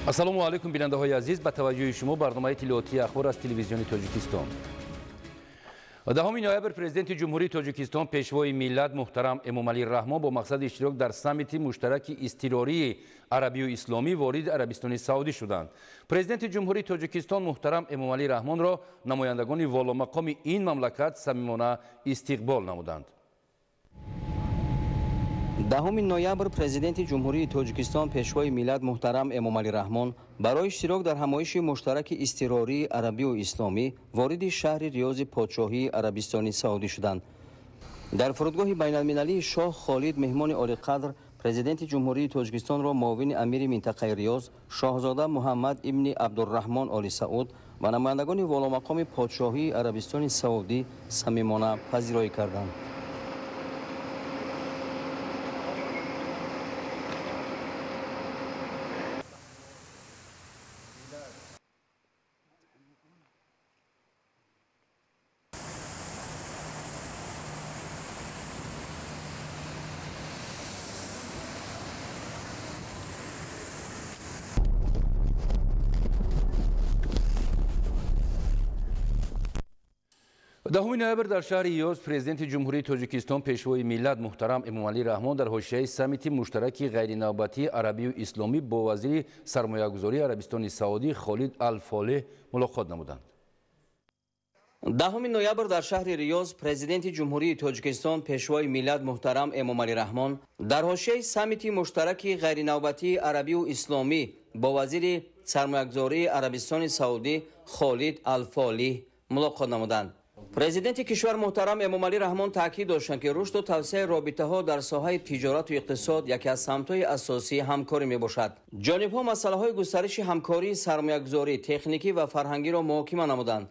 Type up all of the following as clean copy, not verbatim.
ассалому алайкум бинандаҳои азиз, ба таваҷҷӯҳи шумо барномаи тилоотии ахбор аз телевизиони Тоҷикистон. 10 ноябр президенти ҷумҳурии Тоҷикистон пешвои миллат муҳтарам Эмомалӣ Раҳмон бо мақсади иштирок дар саммити муштараки изтирории арабию исломӣ вориди Арабистони Саудӣ шуданд. Президенти ҷумҳурии Тоҷикистон муҳтарам Эмомалӣ Раҳмонро намояндагони воломақоми ин мамлакат самимона истиқбол намуданд. 10 ноябр президенти ҷумҳурии Тоҷикистон пешвои миллат муҳтарам Эмомалӣ Раҳмон барои иштирок дар ҳамоиши муштараки изтирории арабию исломӣ вориди шаҳри Риёзи подшоҳии Арабистони Саудӣ шуданд. Дар фурудгоҳи байналмилалии Шоҳ Холид меҳмони олиқадр президенти ҷумҳурии Тоҷикистонро муовини амири минтақаи Риёз Шоҳзода Муҳаммад ибни Абдурраҳмон Оли Сауд ва намояндагони воломақоми подшоҳии Арабистони Саудӣ самимона пазироӣ карданд. دهم نوامبر در شهر یوز پرزیدنت جمهوری تاجیکستان پیشوای ملت محترم امامعلی رحمان در حاشیه سمیت مشترک غیرنوبتی عربی و اسلامی با وزیر سرمایه‌گذاری عربستان سعودی خالد الفالح ملاقات نمودند. 10 ноябр дар шаҳри Риёз президенти ҷумҳурии Тоҷикистон пешвои миллат муҳтарам Эмомалӣ Раҳмон дар ҳошияи саммити муштараки ғайринавбатии арабию исломӣ бо вазири сармоягузории Арабистони Саудӣ Холид Алфолih мулоқот намуданд. президенти кишвар муҳтарам Эмомалӣ Раҳмон таъкид доштанд ки рушду тавсеяи робитаҳо дар соҳаи тиҷорату иқтисод яке аз самтҳои асосии ҳамкорӣ мебошад. ҷонибҳо масъалаҳои густариши ҳамкории сармоягузорӣ, техникӣ ва фарҳангиро муҳокима намуданд.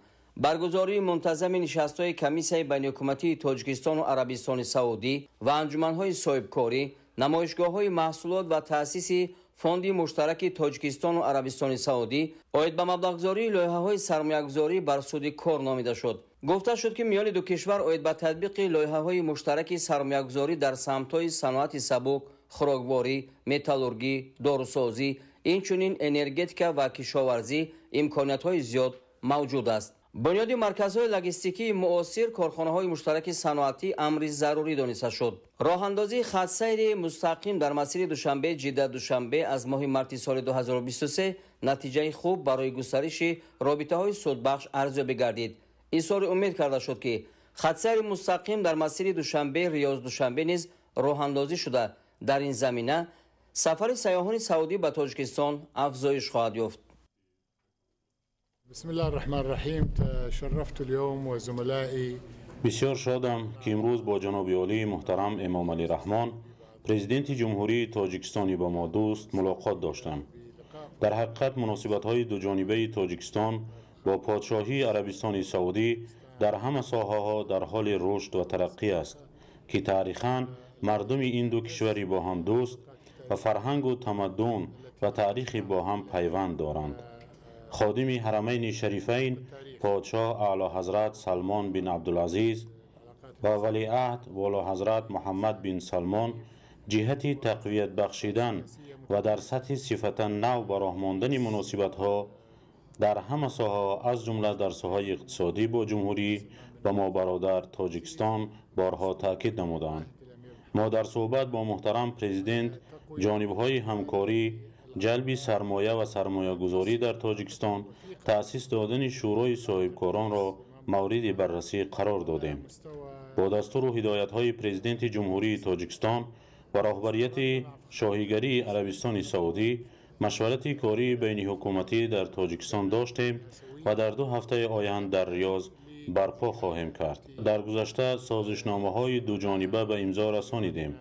баргузории мунтазами нишастҳои комиссияи байниҳукуматии Тоҷикистону Арабистони Саудӣ ва анҷуманҳои соҳибкорӣ, намоишгоҳҳои маҳсулот ва таъсиси фонди муштараки Тоҷикистону Арабистони Саудӣ оид ба маблағгузории лоиҳаҳои сармоягузорӣ бар суди кор номида шуд. гуфта шуд ки миёни ду кишвар оид ба татбиқи лоиҳаҳои муштараки сармоягузорӣ дар самтҳои саноати сабук, хӯрокворӣ, металлургӣ, дорусозӣ, инчунин энергетика ва кишоварзӣ имкониятҳои зиёд мавҷуд аст. бунёди марказҳои логистикии муосир корхонаҳои муштараки саноатӣ амри зарурӣ дониста шуд. роҳандозии хатсайри мустақим дар масири Душанбе-Ҷидда-Душанбе аз моҳи марти соли 2023 натиҷаи хуб барои густариши робитаҳои судбахш арзёбӣ гардид. изҳори умед карда шуд ки хатсайри мустақим дар масири Душанбе-Риёз-Душанбе низ роҳандозӣ шуда дар ин замина сафари сайёҳони Саудӣ ба Тоҷикистон афзоиш хоҳад ёфт. بسم الله الرحمن الرحیم. تشرفت اليوم وزملائي. بسیار شادم که امروز با جناب عالی محترم امامعلی رحمان پرزیدنت جمهوری تاجیکستانی با ما دوست ملاقات داشتم. در حقیقت مناسبت‌های دو جانبه تاجیکستان با پادشاهی عربستان سعودی در همه ساحه‌ها در حال رشد و ترقی است که تاریخاً مردم این دو کشوری با هم دوست و فرهنگ و تمدن و تاریخ با هم پیوند دارند. خادم حرمین شریفین پادشاه اعلی حضرت سلمان بن عبدالعزیز و ولیعهد والا حضرت محمد بن سلمان جهت تقویت بخشیدن و در سطح صفتا نو و راه ماندن مناسبت‌ها در همه ساحه‌ها از جمله در ساحه اقتصادی با جمهوری و ما برادر تاجیکستان بارها تاکید نمودند. ما در صحبت با محترم پرزیدنت جانب‌های همکاری جلب سرمایه و سرمایه گذاری در تاجیکستان تأسیس دادن شورای صاحبکاران را مورد بررسی قرار دادیم. با دستور و هدایت های پرزیدنت جمهوری تاجیکستان و رهبریت شاهیگری عربستان سعودی مشورت کاری بین حکومتی در تاجیکستان داشتیم و در 2 هفته آینده در ریاض برپا خواهیم کرد. در گذشته سازشنامه های دو جانبه به امضا رسانیدیم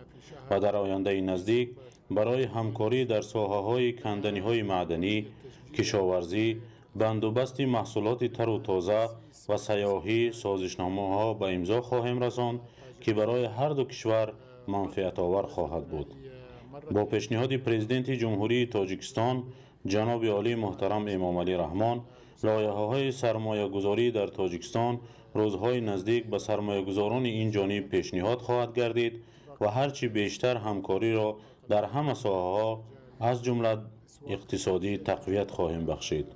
و در آینده نزدیک برای همکاری در ساحه‌های کندنی‌های معدنی، کشاورزی، بندوبست محصولات تر و تازه و سیاحی سازشنامه‌ها به امضا خواهیم رساند که برای هر دو کشور منفعت آور خواهد بود. با پیشنهاد پرزیدنت جمهوری تاجیکستان جناب عالی محترم امامعلی رحمان لایحه‌های سرمایه‌گذاری در تاجیکستان روزهای نزدیک به سرمایه‌گذاران این جانب پیشنهاد خواهد گردید و هرچی بیشتر همکاری را در همه ساحه‌ها از جمله اقتصادی تقویت خواهیم بخشید.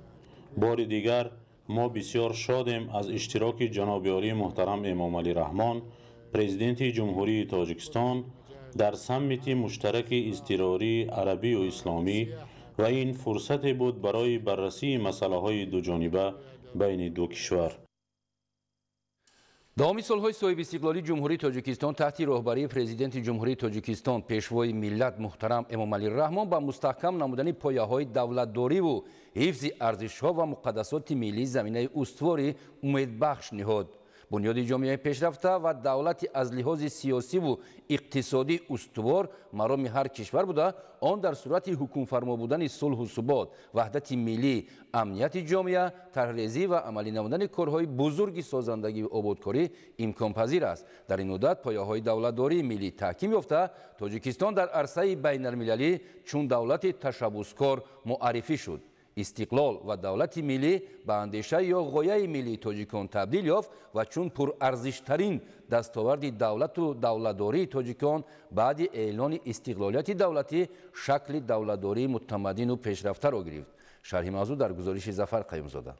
بار دیگر ما بسیار شادیم از اشتراک جناب عالی محترم امام علی رحمان پرزیدنت جمهوری تاجیکستان در سمیت مشترک اضطراری عربی و اسلامی و این فرصت بود برای بررسی مسائل دو جانبه بین دو کشور. دامی صلح‌های صاحب استقلالی جمهوری تاجیکستان تحت رهبری پرزیدنت جمهوری تاجیکستان پیشوای ملت محترم امام علی رحمان با مستحکم نمودن پایه‌های دولتداری و حفظ ارزش‌ها و مقدسات ملی زمینه استواری امیدبخش نهاد. بنیاد جامعه پیشرفته و دولت از لحاظ سیاسی و اقتصادی استوار مرام هر کشور بوده، آن در صورت حکومت فرما بودن صلح و ثبات، وحدت ملی، امنیت جامعه، طرحریزی و عملی نمودن کارهای بزرگ سازندگی و آبادکاری امکان پذیر است. در این مدت پایه‌های دولتداری ملی تحکیم یافته، تاجیکستان در عرصه بین المللی چون دولت تشبثکار معرفی شد. استقلال و دولت ملی به اندیشه یا غایه ملی تاجیکان تبدیل یافت و چون پرارزشترین دستاورد دولت و دولتداری تاجیکان بعد اعلان استقلالیت دولتی شکل دولتداری متمدن و پیشرفته را گرفت. شرح موضوع در گزارش ظفر قیومزاده.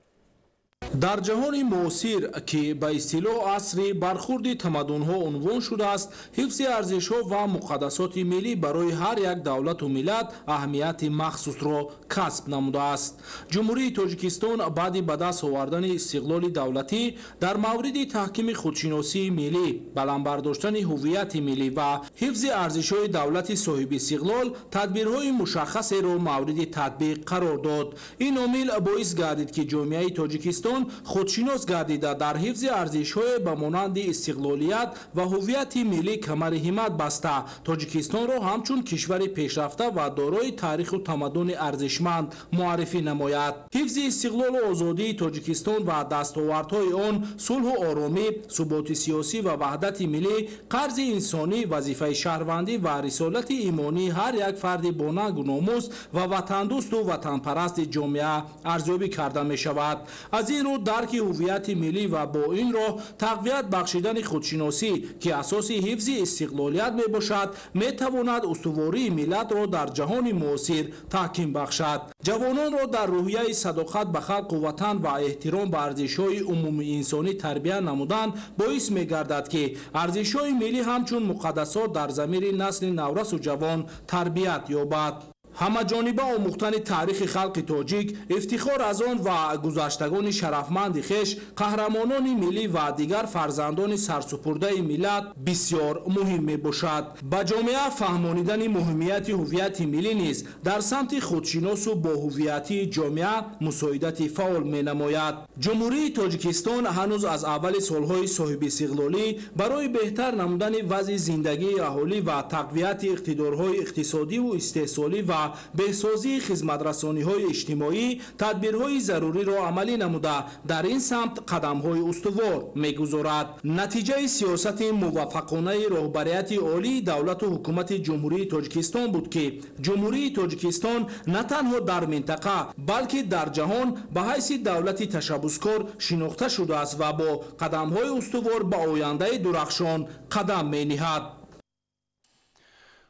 در جهان معاصر که به اصطلاح عصر برخورد تمدن‌ها عنوان شده است، حفظ ارزش‌ها و مقدسات ملی برای هر یک دولت و ملت اهمیت مخصوص را کسب نموده است. جمهوری تاجیکستان بعد به دست آوردن استقلال دولتی در مورد تحکیم خودشناسی ملی، بلند برداشتن هویت ملی و حفظ ارزش‌های دولت صاحب استقلال تدبیرهای مشخص را مورد تطبیق قرار داد. این عامل باعث گردید که جامعه تاجیکستان خودشناس گردیده در حفظ ارزش‌های به مانند استقلالیت و هویت ملی کمر همت بسته تاجیکستان را همچون کشور پیشرفته و دارای تاریخ و تمدن ارزشمند معرفی نماید. حفظ استقلال و آزادی تاجیکستان و دستاوردهای آن، صلح و آرامی، ثبات سیاسی و وحدت ملی، قرض انسانی، وظیفه شهروندی و رسالت ایمانی هر یک فرد با ننگ و ناموس و وطن دوست و وطن پرست جامعه ارزیابی کرده می شود. از این رو درک هویت ملی و با این راه تقویت بخشیدن خودشناسی که اساس حفظ استقلالیت می باشد می تواند استواری ملت را در جهان معاصر تحکیم بخشد. جوانان را در روحیه صداقت به خلق و وطن و احترام به ارزش‌های عمومی انسانی تربیت نمودن باعث می گردد که ارزش‌های ملی همچون مقدسات در ضمیر نسل نورس و جوان تربیت یابد. همه جانبه آموختن تاریخ خلق تاجیک، افتخار از آن و گذشتگان شرفمند خویش، قهرمانان ملی و دیگر فرزندان سرسپرده ملت بسیار مهم می باشد. به جامعه فهمانیدن مهمیت هویت ملی نیز در سمت خودشناس و با هویتی جامعه مساعدت فعال می نماید. جمهوری تاجیکستان هنوز از اول سالهای صاحب استقلالی برای بهتر نمودن وضع زندگی اهالی و تقویت اقتدارهای اقتصادی و استحصالی و بهسازی خدمت‌رسانی‌های اجتماعی تدبیرهای ضروری را عملی نموده در این سمت قدم‌های استوار می‌گذارد. نتیجه سیاست موفقانه رهبریت عالی دولت و حکومت جمهوری تاجیکستان بود که جمهوری تاجیکستان نه تنها در منطقه بلکه در جهان به حیث دولت تشبثکار شناخته شده است و با قدم‌های استوار به آینده درخشان قدم می‌نهد.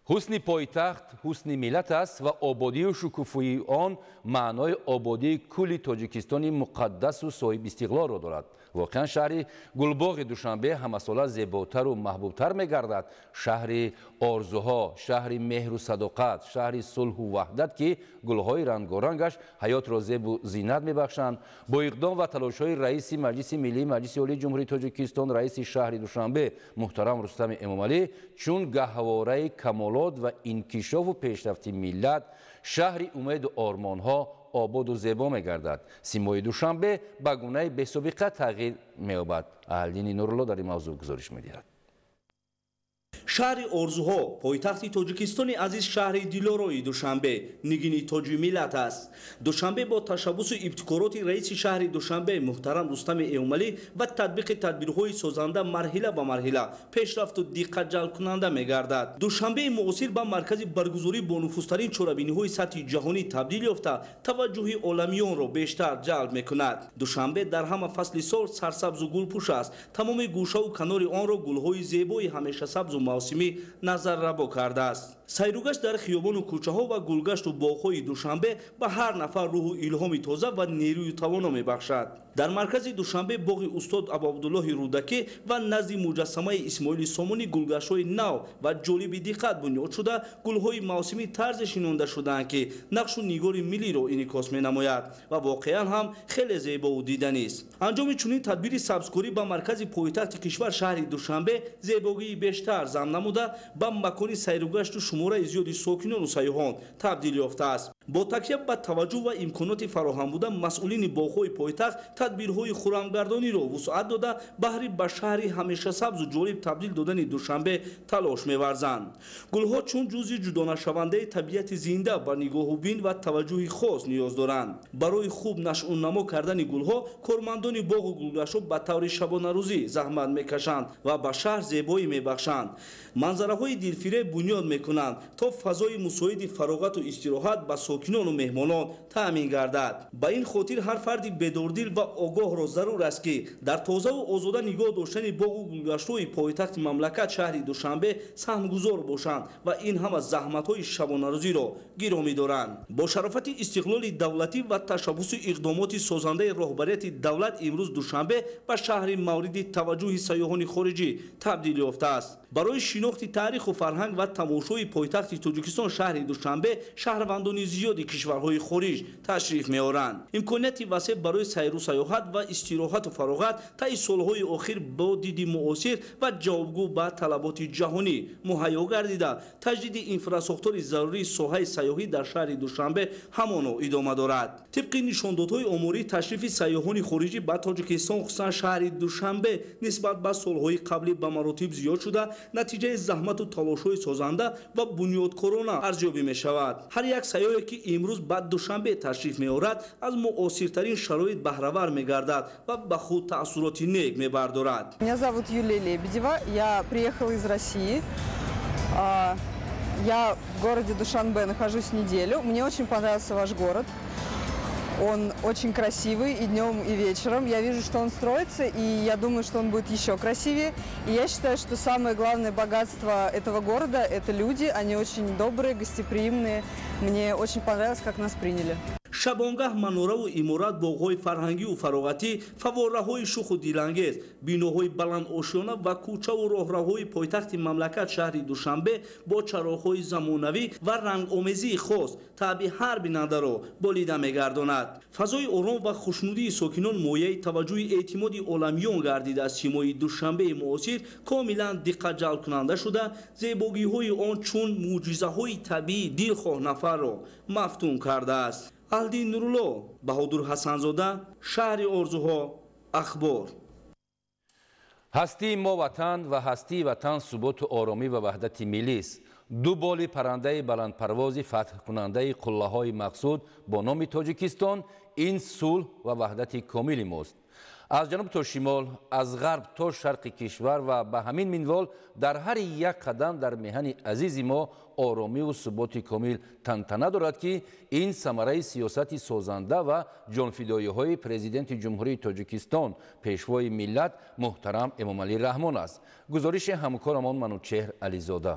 حسن پایتخت حسن ملت است و آبادی و شکوفایی آن معنای آبادی کل تاجیکستان مقدس و صاحب استقلال را دارد. واقعا شهر گلباغ دوشنبه همه ساله زیباتر و محبوبتر می گردد. شهر آرزوها، شهر مهر و صداقت، شهر صلح و وحدت که گلهای رنگارنگش حیات را زیب و زینت می بخشند. با اقدام و تلاش‌های رئیس مجلس ملی مجلس عالی جمهوری تاجیکستان رئیس شهر دوشنبه محترم رستم امامعلی چون گهواره کمالات و انکشاف و پیشرفت ملت شهر امید و آرمانها آباد و زیبا می گردد. سیمای دوشنبه به گونه بی‌سابقه تغییر می یابد. اهلدین نورالله در این موضوع گزارش می دهد. شهر آرزوها پایتخت تاجیکستان عزیز شهر دلارای دوشنبه نگین تاج ملت است. دوشنبه با تشبث و ابتکارات رئیس شهر دوشنبه محترم رستم امامعلی و تطبیق تدبیرهای سازنده مرحله به مرحله پیشرفت و دقت جلب کننده می‌گردد. دوشنبه معاصر به مرکز برگزاری با نفوذترین چورابینی‌های سطح جهانی تبدیل یافته توجه عالمیان را بیشتر جلب می‌کند. دوشنبه در همه فصل سال سرسبز و گلپوش است. تمام گوشه و کنار آن را گل‌های زیبای همیشه سبز و мавсимӣ назаррабо кардааст. сайругашт дар хиёбону кӯчаҳо ва гулгашту боғҳои душанбе ба ҳар нафар рӯҳу илҳоми тоза ва нерӯю тавоно мебахшад. дар маркази душанбе боғи устод абуабдуллоҳи рӯдакӣ ва назди муҷассамаи исмоили сомонӣ гулгаштҳои нав ва ҷолиби диққат бунёд шуда гулҳои мавсимӣ тарзе шинонда шудаанд ки нақшу нигори миллиро инъикос менамояд ва воқеан ҳам хеле зебову диданист. анҷоми чунин тадбири сабзкорӣ ба маркази пойтахти кишвар шаҳри душанбе зебогии бештар зам намуда ба макони сайругашту шумораи зиёди сокинону сайёҳон табдил ёфтааст. бо такя ба таваҷҷӯҳ ва имконоти фароҳам буда масъулини боғҳои пойтахт тадбирҳои хуррамгардониро вусъат дода баҳри ба шаҳри ҳамешасабзу ҷолиб табдил додани душанбе талош меварзанд. гулҳо чун ҷузъи ҷудонашавандаи табиати зинда ба нигоҳубин ва таваҷҷӯҳи хос ниёз доранд. барои хуб нашъунамо кардани гулҳо кормандони боғу гулгаштҳо ба таври шабонарӯзӣ заҳмат мекашанд ва ба шаҳр зебоӣ мебахшанд. манзараҳои дилфиреб бунёд мекунанд то фазои мусоиди фароғату истироҳат ба сокинону меҳмонон таъмин гардад. ба ин хотир ҳар фарди бедордил ва огоҳро зарур аст ки дар тозаву озода нигоҳ доштани боғу гулгаштҳои пойтахти мамлакат шаҳри душанбе саҳмгузор бошанд ва ин ҳама заҳматҳои шабонарӯзиро гиро медоранд. бо шарофати истиқлоли давлатӣ ва ташаббуси иқдомоти созандаи роҳбарияти давлат имрӯз душанбе ба шаҳри мавриди таваҷҷӯҳи сайёҳони хориҷӣ табдил ёфтааст. барои шинохти таъриху фарҳанг ва тамошои пойтахти тоҷикистон шаҳри душанбе шаҳрвандони зиёди кишварҳои хориҷ ташриф меоранд. имконияти васеъ барои сайру сайёҳат ва истироҳату фароғат таи солҳои охир бо диди муосир ва ҷавобгӯ ба талаботи ҷаҳонӣ муҳайё гардида таҷдиди инфраструктури зарурии соҳаи сайёҳӣ дар шаҳри душанбе ҳамоно идома дорад. тибқи нишондодҳои оморӣ ташрифи сайёҳони хориҷӣ ба тоҷикистон хусусан шаҳри душанбе нисбат ба солҳои қаблӣ ба маротиб зиёд шуда натиҷаи заҳмату талошҳои созанда ва бунёдкорона арзёбӣ мешавад. ҳар як сайёҳе ки имрӯз ба душанбе ташриф меорад аз муосиртарин шароит баҳравар мегардад ва ба худ таъссуроти нек мебардорад. Меня зовут Юлия Лебедева, я приехала из России. Я в городе Душанбе нахожусь неделю. Мне очень понравился ваш город. Он очень красивый и днем, и вечером. Я вижу, что он строится, и я думаю, что он будет еще красивее. И я считаю, что самое главное богатство этого города – это люди. Они очень добрые, гостеприимные. Мне очень понравилось, как нас приняли. шабонгаҳ манораву иморат боғҳои фарҳангиву фароғатӣ фавораҳои шуху дилангез биноҳои баландошиёна ва кӯчаву роҳраҳои пойтахти мамлакат шаҳри душанбе бо чароғҳои замонавӣ ва рангомезии хос таъби ҳар бинандаро болида мегардонад. фазои ором ва хушнудии сокинон мояи таваҷҷӯҳи эътимоди оламиён гардида симои душанбеи муосир комилан диққатҷалбкунанда шуда зебогиҳои он чун мӯъҷизаҳои табиӣ дилхоҳ нафарро мафтун кардааст. Алдин Нурулло, Баҳодур Ҳасанзода, шаҳри орзуҳо, ахбор. ҳастии мо ватан ва ҳастии ватан суботу оромӣ ва ваҳдати миллист. ду боли паррандаи баландпарвози фатҳкунандаи қуллаҳои мақсуд бо номи Тоҷикистон ин сулҳ ва ваҳдати комили мост. аз ҷануб то шимол, аз ғарб то шарқи кишвар ва ба ҳамин минвол дар ҳар як қадам дар меҳани азизи мо оромиву суботи комил тантана дорад ки ин самараи сиёсати созанда ва ҷонфидоиҳои президенти ҷумҳурии Тоҷикистон пешвои миллат муҳтарам Эмомалӣ Раҳмон аст. гузориши ҳамкорамон Манучеҳр Ализода.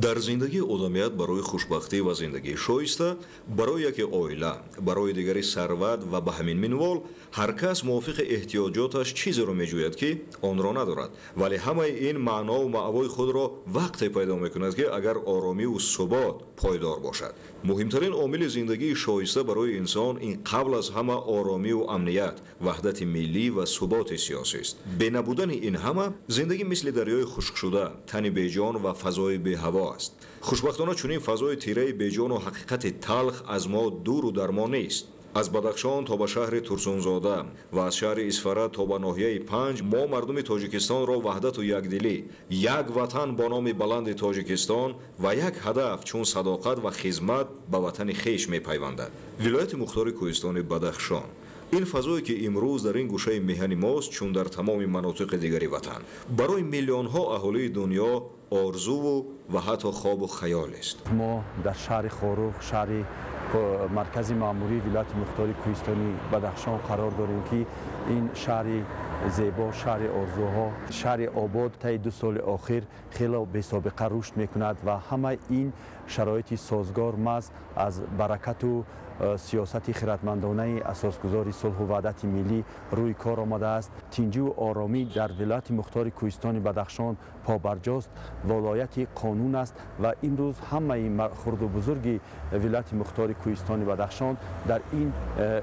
дар зиндагии одамият барои хушбахтӣ ва зиндагии шоиста, барои яке оила, барои дигари сарват ва ба ҳамин минвол ҳар кас мувофиқи эҳтиёҷоташ чизеро меҷӯяд ки онро надорад, вале ҳамаи ин маънову маъвои худро вақте пайдо мекунад ки агар оромиву субот пойдор бошад. муҳимтарин омили зиндагии шоиста барои инсон ин қабл аз ҳама оромиву амният, ваҳдати миллӣ ва суботи сиёсист. бе набудани ин ҳама зиндагӣ мисли дарёи хушкшуда, тани беҷон ва фазои беҳаво аст. хушбахтона чунин фазои тираи беҷону ҳақиқати талх аз мо дуру дар мо нест. аз Бадахшон то ба шаҳри Турсунзода ва аз шаҳри Исфара то ба ноҳияи Панҷ мо мардуми Тоҷикистонро ваҳдату якдилӣ, як ватан бо номи баланди Тоҷикистон ва як ҳадаф чун садоқат ва хизмат ба ватани хеш мепайвандад. вилояти мухтори кӯҳистони Бадахшон ин фазое ки имрӯз дар ин гӯшаи меҳани мост чун дар тамоми манотиқи дигари ватан барои миллионҳо аҳолии дунё орзуву ва ҳатто хобу хаёлест. мо дар шаҳри Хорух, шаҳри маркази маъмурии вилояти мухтори кӯҳистони Бадахшон қарор дорем ки ин шаҳри زیبا، شهر آرزوها، شهر آباد طی 2 سال اخیر خیلی بی‌سابقه رشد میکند و همه این شرایط سازگار محض از برکت و سیاست خردمندانه اساسگذار صلح و وحدت ملی روی کار آمده است. تنظیم و آرامی در ولایت مختار کوهستان بدخشان پابرجاست، ولایت قانون است و این روز همه خرد و بزرگ ولایت مختار کوهستان بدخشان در این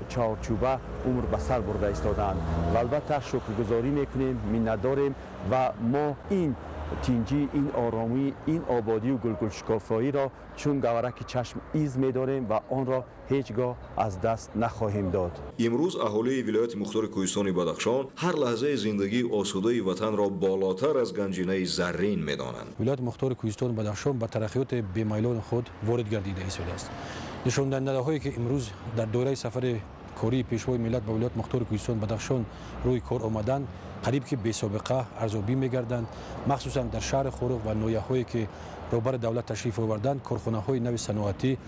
چارچوبه عمر به سر برده ایستادند و البته شکرگزاری میکنیم، منت داریم و ما این تینجی، این آرامی، این آبادی و گلگلشکافایی را چون گورک چشم ایز می‌داریم و آن را هیچگاه از دست نخواهیم داد. امروز اهالی ولایت مختار کوهستان بدخشان هر لحظه زندگی آسوده وطن را بالاتر از گنجینه زرین می‌دانند. ولایت مختار کوهستان بدخشان به ترقیات بی‌میلان خود وارد گردیده ایستاده است. نشان دهنده‌هایی که امروز در دوره سفر کاری پیشوای ملت به ولایت مختار کوهستان بدخشان روی کار آمدند قریب که بی سابقه ارزیابی می‌گردند، مخصوصا در شهر خروق و نویه‌هایی که روبر دولت تشریف آوردند کارخانه‌های نو صنعتی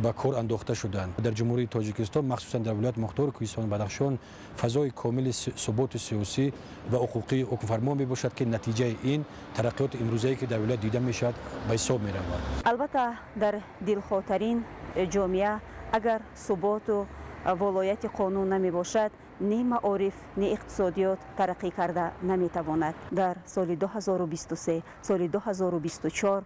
به کار انداخته شدند. در جمهوری تاجیکستان مخصوصا در ولایت مختار کوهستان بدخشان فضای کامل ثبات سیاسی و حقوقی حکمفرما میباشد که نتیجه این ترقیات امروزی که در ولایت دیده میشد به حساب میرود. البته در دلخواه‌ترین جامعه اگر ثبات و ولایت قانون نمی باشد، نه معارف نه اقتصادیات ترقی کرده نمی تواند. در سال 2023 سال 2024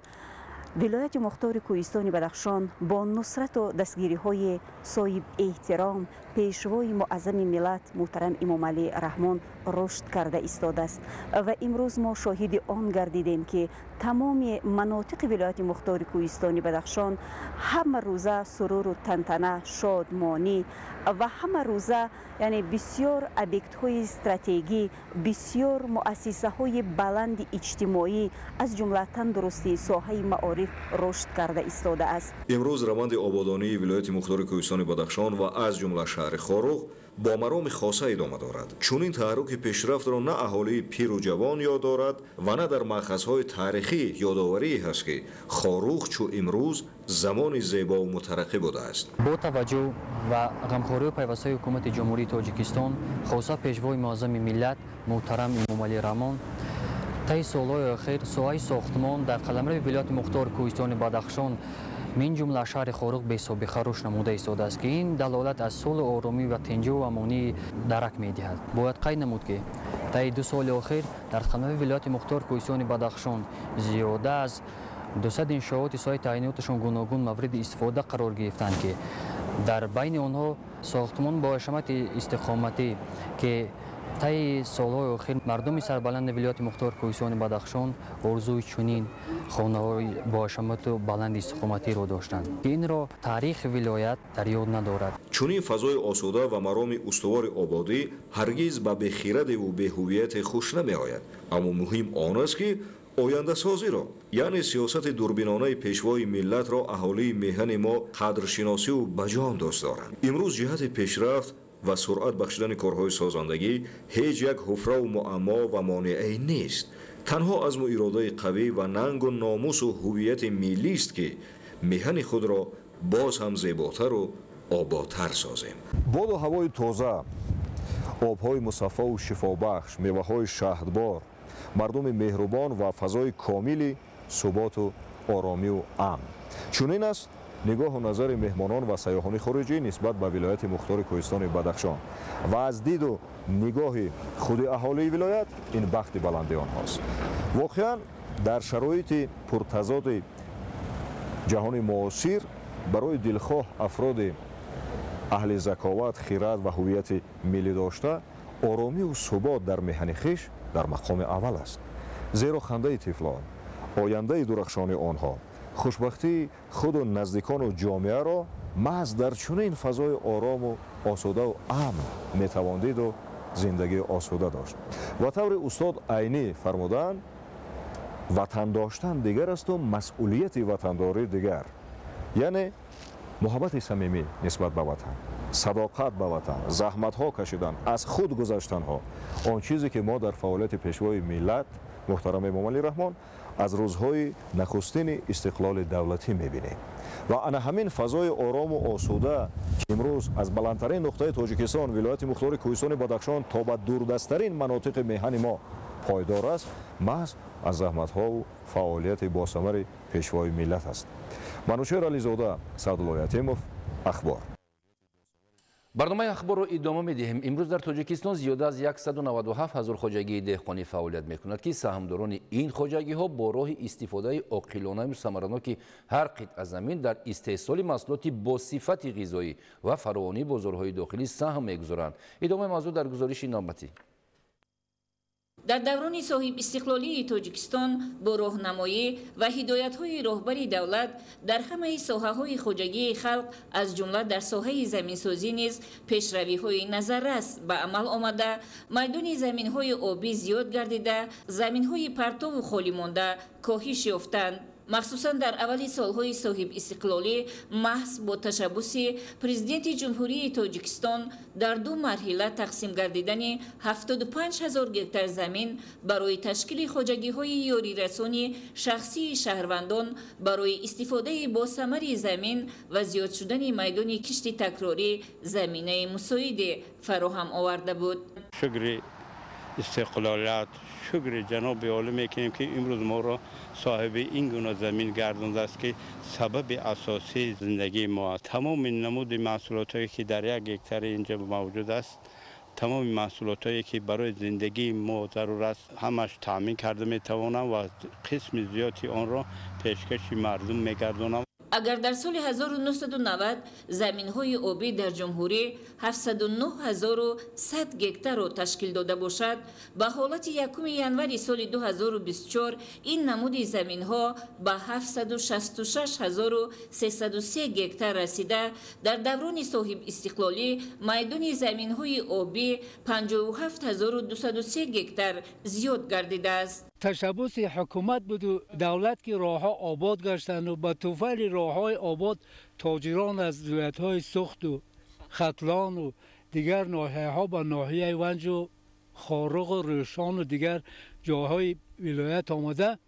ولایت مختار کوهستان بدخشان با نصرت و دستگیری های صاحب احترام پیشوای معظم ملت محترم امام علی رحمان رشد کرده ایستاده است و امروز ما شاهد آن گردیدیم که تمام مناطق ولایت مختار کوهستان بدخشان همه روزه سرور و تنتنه شادمانی و همه روزه یعنی بسیار ابیکت های استراتژی، بسیار مؤسسه های بلند اجتماعی از جمله تندرستی ساحه معارف رشد کرده ایستاده است. امروز روند آبادانی ولایت مختار کوهستان بدخشان و از جمله شهر خاروق با مرام خاصه ادامه دارد. چون این تحرک پیشرفت را نه اهالی پیر و جوان یاد دارد و نه در مأخذهای تاریخی یادآوری هست که خاروق چو امروز زمان زیبا و مترقی بوده است. با توجه و غمخوری و پیوستگی حکومت جمهوری تاجیکستان خاصه پیشوای معظم ملت محترم امام علی رحمان طی سالهای اخیر ساحه ساختمان در قلمرو ولایت مختار کوهستان بدخشان من جمله شهر خاروق بی سابقه رشد نموده ایستاده است که این دلالت از صلح آرامی و تنظیم و امانی درک می‌دهد. باید قید نمود که طی 2 سال اخیر در قلمرو ولایت مختار کوهستان بدخشان زیاده از 200 انشاءات ساحه تعیناتشان گوناگون مورد استفاده قرار گرفتند که در بین آنها ساختمان با شمت استقامتی که طی سالهای اخیر مردم سربلند ولایت مختار کوهستان بدخشان آرزوی چنین خانه‌های با شمت و بلند استقامتی را داشتند که این را تاریخ ولایت در یاد ندارد. چنین فضای آسوده و مرام استوار آبادی هرگز به بی‌خیرد و بی‌هویت خوش نمی‌آید، اما مهم آن است که آینده سازی را یعنی سیاست دوربینانه پیشوای ملت را اهالی میهن ما قدرشناسی و بجان دوست دارند. امروز جهت پیشرفت و سرعت بخشیدن کارهای سازندگی هیچ یک حفره و معما و مانعی نیست. تنها عزم و اراده قوی و ننگ و ناموس و هویت ملی است که میهن خود را باز هم زیباتر و آبادتر سازیم. باد و هوای تازه، آبهای مصفا و شفابخش، میوه‌های شهدبار، مردم مهربان و فضای کاملی ثبات و آرامی و امن. چنین است نگاه و نظر مهمانان و سیاحان خارجی نسبت به ولایت مختار کوهستان بدخشان و از دید و نگاه خود اهالی ولایت این بخت بلند آنهاست. واقعا در شرایط پرتضاد جهان معاصر برای دلخواه افراد اهل ذکاوت، خیرات و هویت ملی داشته آرامی و ثبات در میهن خویش در مقام اول است. زیرا خنده طفلان، آینده درخشان آنها، خوشبختی خود و نزدیکان و جامعه را محض در چنین فضای آرام و آسوده و امن میتواند و زندگی آسوده داشت. و طور استاد عینی فرمودند وطن داشتن دیگر است و مسئولیت وطنداری دیگر، یعنی محبت صمیمی نسبت به وطن، صداقت به وطن، زحمت ها کشیدن، از خود گذشتن ها، آن چیزی که ما در فعالیت پیشوای ملت محترم امامعلی رحمان از روزهای نخستین استقلال دولتی می‌بینیم و انا همین فضای آرام و آسوده که امروز از بلندترین نقطه تاجیکستان ولایت مختار کوهستان بدخشان تا به دوردستترین مناطق میهن ما پایدار است، محض از زحمت‌ها و فعالیت باثمر پیشوای ملت است. منوچهر علیزاده، سعدالله یتیمов، اخبار. برنامه اخبار رو ادامه می‌دهیم. امروز در تاجیکستان زیاده از 197,000 خواجگی دهقانی فعالیت می‌کند که سهامداران این خواجگی‌ها با راه استفاده عاقلانه و ثمرناک هر قطعه زمین در استحصال محصولات با صفت غذایی و فراوانی بازارهای داخلی سهم می‌گذارند. ادامه موضوع در گزارش نامتی. در دوران صاحب استقلالی تاجیکستان با راهنمایی و هدایت‌های راهبر دولت در همه ساحه‌های خواجگی خلق از جمله در ساحه زمینسازی نیز پیشروی‌های نظررس به عمل آمده، میدان زمین‌های آبی زیاد گردیده، زمین‌های پرتو و خالی مانده کاهش یافتند. مخصوصا در اول سالهای صاحب استقلالی محض با تشبث پرزیدنت جمهوری تاجیکستان در دو مرحله تقسیم گردیدن 75,000 گکتار زمین برای تشکیل خواجگی‌های یاری رسانی شخصی شهروندان برای استفاده با ثمر زمین و زیاد شدن میدان کشت تکراری زمینه مساعد فراهم آورده بود. شکر استقلالات، شکر جناب عالی میکنیم که امروز ما را صاحب این گونه زمین گردانده است که سبب اساسی زندگی ما. تمام نمود محصولات که در یک هکتار اینجا موجود است، تمام محصولات که برای زندگی ما ضرور است، همش تامین کرده میتوانم و قسم زیادی آن را پیشکش مردم میگردانم. اگر در سال 1990 زمین‌های آبی در جمهوری 709,100 گکتار را تشکیل داده باشد، به حالت 1 ینوری سال 2024 این نمود زمین‌ها به 766,303 گکتار رسیده، در دوران صاحب استقلالی میدان زمین‌های آبی 57,203 گکتار زیاد گردیده است. تشبث حکومت بود و دولت که راه‌ها آباد گشتند و به توفیل راه‌های آباد تاجران از ولایت‌های سخت و ختلان و دیگر ناحیه‌ها به ناحیه ونج و خارق و روشان و دیگر جاهای ولایت آمده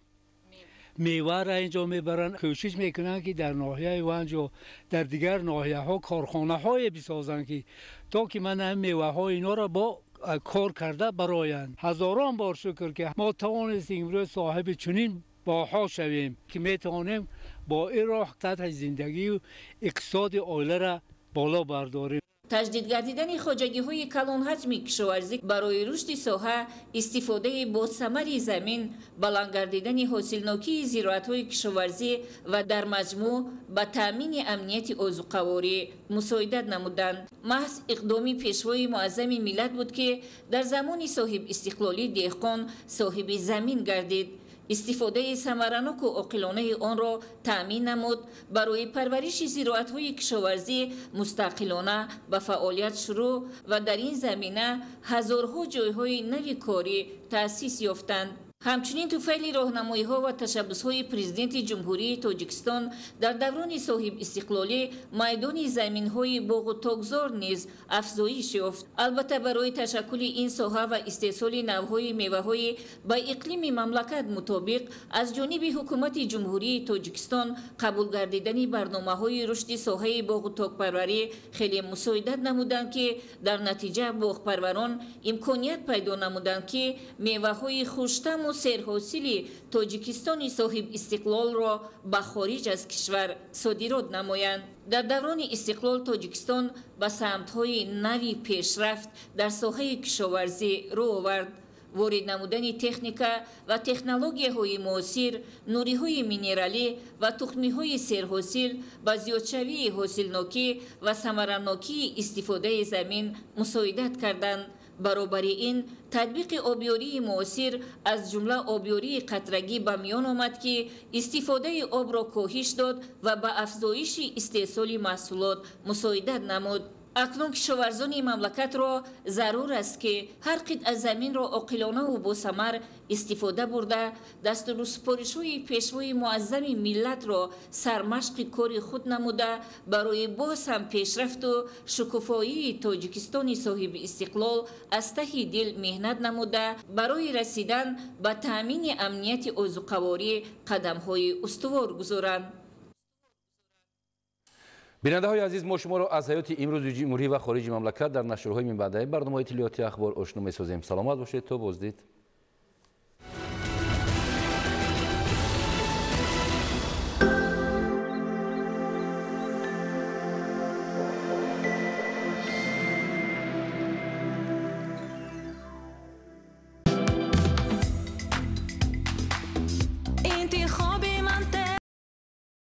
میوه را اینجا میبرند. کوشش میکنند که در ناحیه ونج و در دیگر ناحیه‌ها کارخانه‌های بسازند که تا که من هم میوه‌های اینا را با کار کرده برایند. هزاران بار شکر که ما توانستیم امروز صاحب چنین باها شویم که میتوانیم با این راه سطح زندگی و اقتصاد عائله را بالا برداریم. تجدید گردیدن خواجگی‌های کلان حجم کشاورزی برای رشد ساحه، استفاده با ثمر زمین، بلند گردیدن حاصلناکی زراعت‌های کشاورزی و در مجموع به تامین امنیت عضوقواری مساعدت نمودند. محض اقدامی پیشوای معظم ملت بود که در زمان صاحب استقلالی دهقان صاحب زمین گردید. استفاده ثمرناک و عاقلانه آن را تأمین نمود، برای پرورش زراعت‌های کشاورزی مستقلانه به فعالیت شروع و در این زمینه هزارها جایهای نوی کاری تأسیس یافتند. همچنین توفیل راهنمایی‌ها و تشبث‌های پرزیدنت جمهوری تاجیکستان در دوران صاحب استقلالی میدان زمین‌های باغ و تاکزار نیز افزایش یافت. البته برای تشکل این ساحه و استحصال نوع‌های میوه‌های به اقلیم مملکت مطابق از جانب حکومت جمهوری تاجیکستان قبول گردیدن برنامه‌های رشد ساحه باغ و تاک‌پروری خیلی مساعدت نمودند که در نتیجه باغ‌پروران امکانیت پیدا نمودند که میوه‌های خوش‌طعم و سرحاصل تاجیکستان صاحب استقلال را به خارج از کشور صادرات نمایند. در دوران استقلال تاجیکستان به سمت‌های نوی پیشرفت در ساحه کشاورزی رو آورد. وارد نمودن تکنیکا و تکنولوژی‌های معاصر، نوری‌های مینرالی و تخمی‌های سرحاصل به زیادشوی حاصلناکی و ثمرناکی استفاده زمین مساعدت کردند. برابر این تطبیق آبیاری معاصر از جمله آبیاری قطرگی به میان آمد که استفاده آب را کاهش داد و به افزایش استحصال محصولات مساعدت نمود. اکنون کشاورزان مملکت را ضرور است که هر قطعه زمین را عاقلانه و با ثمر استفاده برده دستورالسپارش‌های پیشوای معظم ملت را سرمشق کار خود نموده برای باز هم پیشرفت و شکوفایی تاجیکستان صاحب استقلال از ته دل مهنت نموده برای رسیدن به تامین امنیت آذوقواری قدم‌های استوار گذارند. بیننده های عزیز، ما شما را از حیات امروز جمهوری و خارج مملکت در نشرهای من بعدی برنامه اطلاعاتی اخبار آشنا می‌سازیم. سلامت باشید تا بازدید.